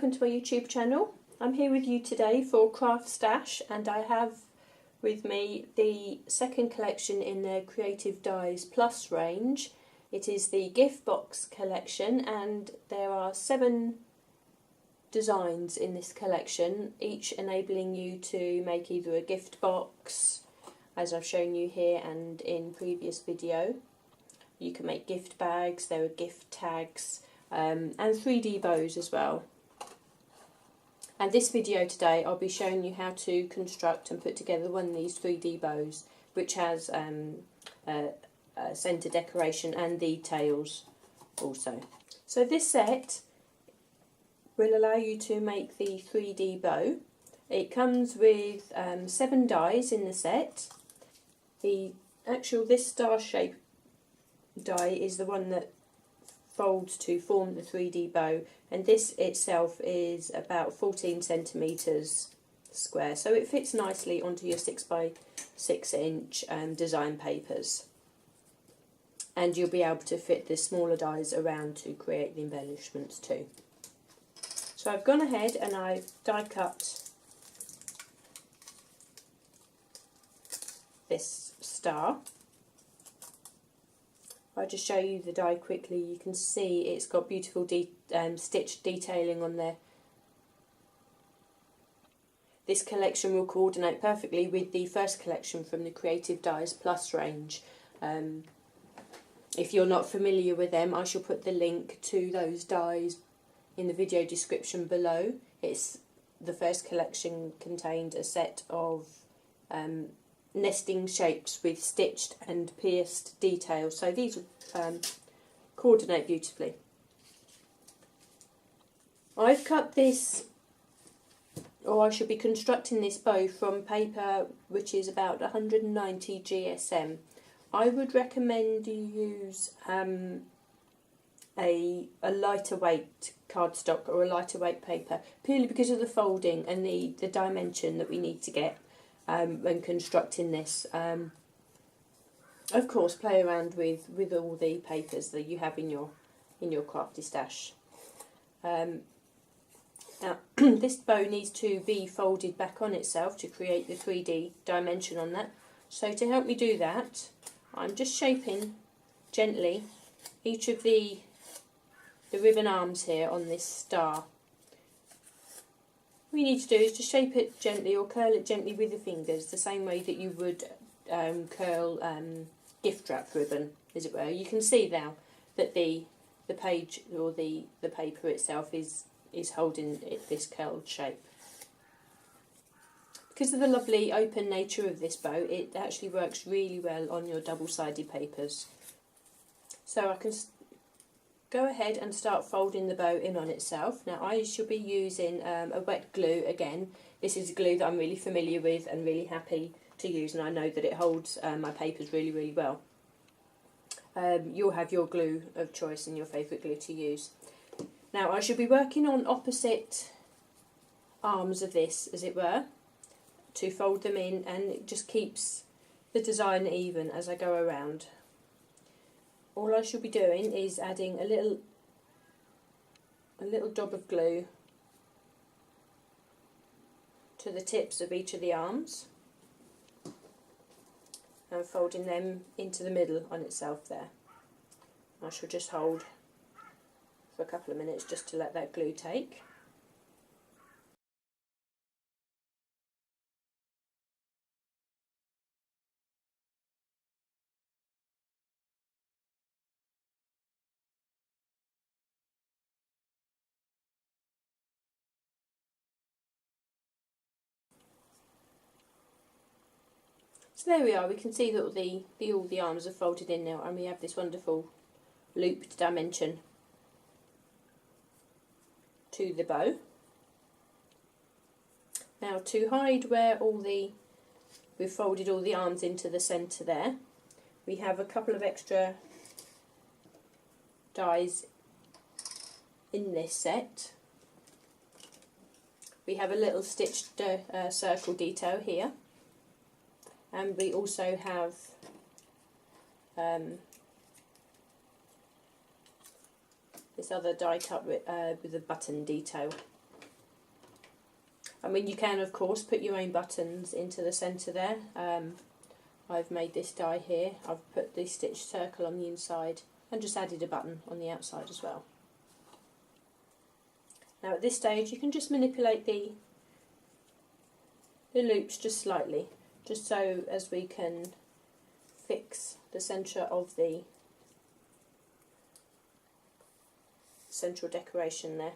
welcome to my YouTube channel. I'm here with you today for Craftstash, and I have with me the second collection in their Creative Dies Plus range. It is the gift box collection, and there are 7 designs in this collection, each enabling you to make either a gift box, as I've shown you here and in previous video. You can make gift bags, there are gift tags, and 3D bows as well. And this video today I'll be showing you how to construct and put together one of these 3D bows, which has a centre decoration and the tails also. So this set will allow you to make the 3D bow. It comes with 7 dies in the set. This star shape die is the one that folds to form the 3D bow, and this itself is about 14 centimetres square, so it fits nicely onto your 6x6 inch design papers, and you'll be able to fit the smaller dies around to create the embellishments too. So I've gone ahead and I've die cut this star. I'll just show you the die quickly. You can see it's got beautiful stitched detailing on there. This collection will coordinate perfectly with the first collection from the Creative Dies Plus range. If you're not familiar with them, I shall put the link to those dies in the video description below. The first collection contained a set of nesting shapes with stitched and pierced details, so these will coordinate beautifully. I've cut this, or I should be constructing this bow from paper which is about 190 GSM. I would recommend you use a lighter weight cardstock or a lighter weight paper, purely because of the folding and the dimension that we need to get when constructing this. Of course, play around with all the papers that you have in your crafty stash. Now, this bow needs to be folded back on itself to create the 3D dimension on that. So to help me do that, I'm just shaping gently each of the ribbon arms here on this star. What you need to do is just shape it gently or curl it gently with the fingers, the same way that you would curl gift wrap ribbon, as it were. You can see now that the page or the paper itself is holding this curled shape. Because of the lovely open nature of this bow, it actually works really well on your double-sided papers. So I can go ahead and start folding the bow in on itself. Now I shall be using a wet glue again. This is a glue that I'm really familiar with and really happy to use, and I know that it holds my papers really well. You'll have your glue of choice and your favourite glue to use. Now I shall be working on opposite arms of this, as it were, to fold them in, and it just keeps the design even as I go around. All I shall be doing is adding a little dab of glue to the tips of each of the arms and folding them into the middle on itself there. I shall just hold for a couple of minutes just to let that glue take. So there we are, we can see that all the arms are folded in now, and we have this wonderful looped dimension to the bow. Now to hide where we've folded all the arms into the centre there, we have a couple of extra dies in this set. We have a little stitched circle detail here. And we also have this other die cut with a button detail I mean, you can of course put your own buttons into the centre there. I've made this die here. I've put the stitched circle on the inside and just added a button on the outside as well. Now at this stage you can just manipulate the loops just slightly, just so as we can fix the centre of the central decoration there.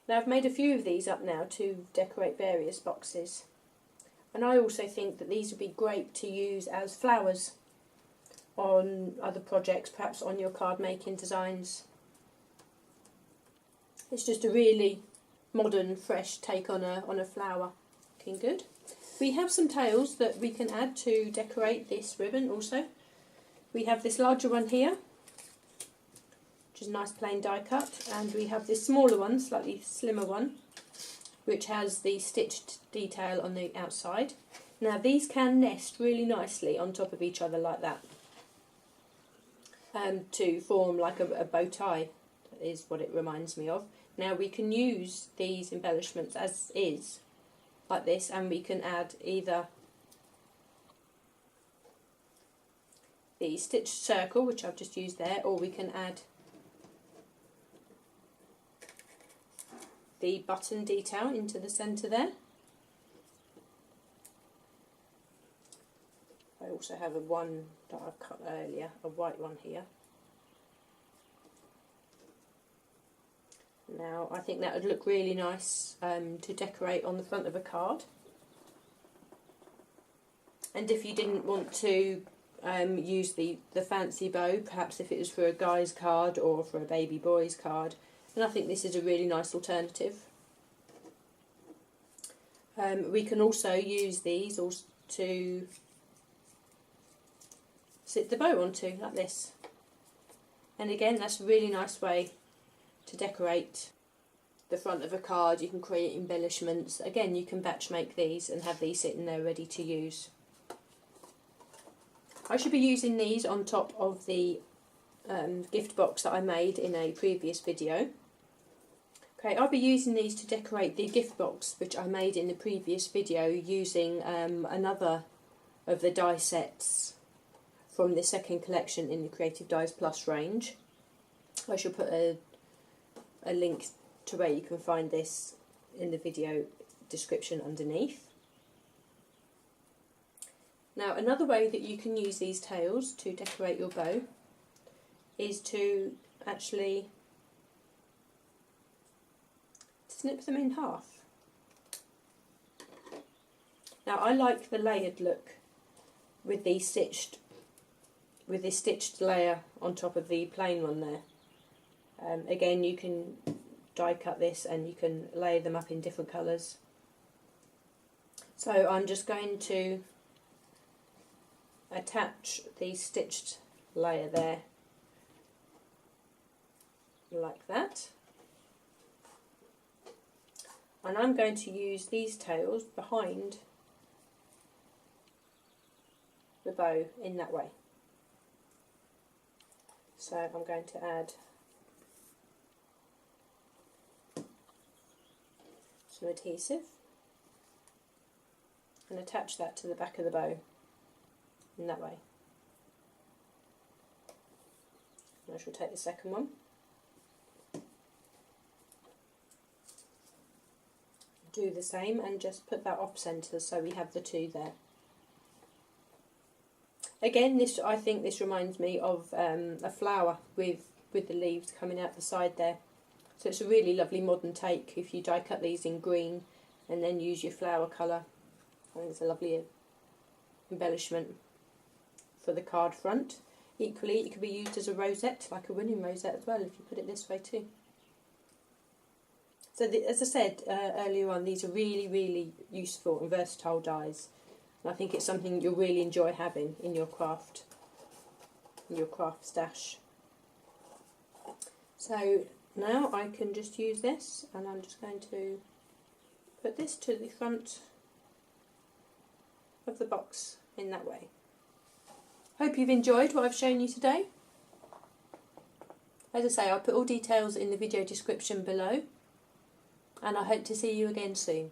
Now I've made a few of these up now to decorate various boxes, and I also think that these would be great to use as flowers on other projects, perhaps on your card making designs. It's just a really modern, fresh take on a flower. Looking good. We have some tails that we can add to decorate this ribbon also. We have this larger one here, which is a nice plain die cut, and we have this smaller one, slightly slimmer one, which has the stitched detail on the outside. Now these can nest really nicely on top of each other like that, to form like a bow tie, is what it reminds me of. Now we can use these embellishments as is, like this, and we can add either the stitched circle, which I've just used there, or we can add the button detail into the centre there. I also have a one that I've cut earlier, a white one here. Now I think that would look really nice to decorate on the front of a card. And if you didn't want to use the fancy bow, perhaps if it was for a guy's card or for a baby boy's card, then I think this is a really nice alternative. We can also use these to sit the bow onto, like this. And again, that's a really nice way to decorate the front of a card. You can create embellishments. Again, you can batch make these and have these sitting there ready to use. I should be using these on top of the gift box that I made in a previous video. Okay, I'll be using these to decorate the gift box which I made in the previous video using another of the die sets from the second collection in the Creative Dies Plus range. I shall put a link to where you can find this in the video description underneath. Now another way that you can use these tails to decorate your bow is to actually snip them in half. Now I like the layered look with the stitched, with this stitched layer on top of the plain one there. Again, you can die cut this and you can layer them up in different colours. So I'm just going to attach the stitched layer there like that, and I'm going to use these tails behind the bow in that way. So I'm going to add some adhesive and attach that to the back of the bow in that way. And I shall take the second one, do the same and just put that off centre so we have the two there. Again, I think this reminds me of a flower with the leaves coming out the side there. So it's a really lovely modern take if you die cut these in green and then use your flower colour. I think it's a lovely embellishment for the card front. Equally, it could be used as a rosette, like a winning rosette as well, if you put it this way too. So as I said earlier on, these are really, really useful and versatile dies. And I think it's something you'll really enjoy having in your craft, in your craft stash. So now I can just use this, and I'm just going to put this to the front of the box in that way. Hope you've enjoyed what I've shown you today. As I say, I'll put all details in the video description below and I hope to see you again soon.